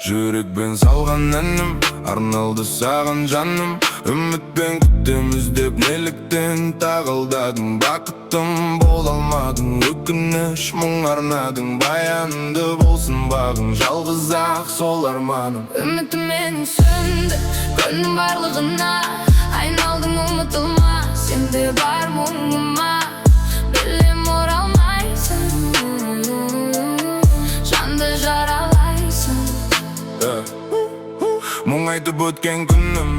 Жүрекпен салған әнім арналды саған жаным. Үмітпен күттім іздеп неліктен тағылдадың. Бақыттым бола алмадың, өкініш мұң арнадың. Баянды болсын бағың, жалғыз ақ сол арманым. Үмітім менің сөнді, күннің барлығына айналдың ұмытылма. Сенде бар мұңыма, білем оралмайсың, жанды жаралайсың. Мұң айтып өткен күнім,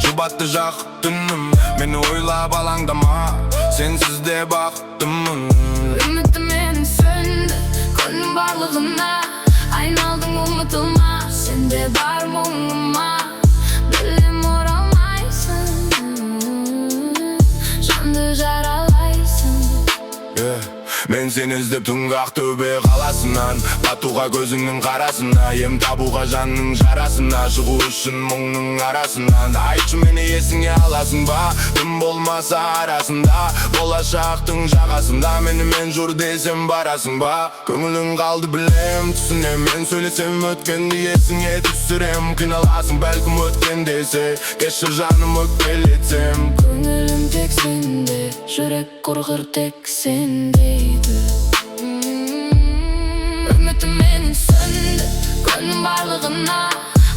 жұбатты жақып түнім. Мені ойлап алаңдама, сенсіз де бақыттымын. Үмітім менің сөнді, күннің барлығына айналдың ұмытылма. Сенде бар мұңыма, білем оралмайсың, жанды жаралайсың. Мен сені іздеп түнгі Ақтөбе қаласынан, батуға көзіңнің қарасына, ем табуға жанның жарасына, шығу үшін мұңның арасынан. Айтшы мені есіңе аласың ба, тым болмаса арасында, болашақтың жағасында. Менімен жүр десем барасың ба, көңілің қалды білем, түсінем. Мен сөйлесем өткенді есіңе түсірем. Қиналасың бәлкім өткен десе, кешір жаным өкпелетсем. Көңілім тек сенде, жүрек құрғыр тек сендейді. Үмітім менің сөнді, күннің барлығына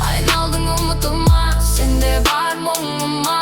айналдың ұмытылма. Сенде бар мұңыма,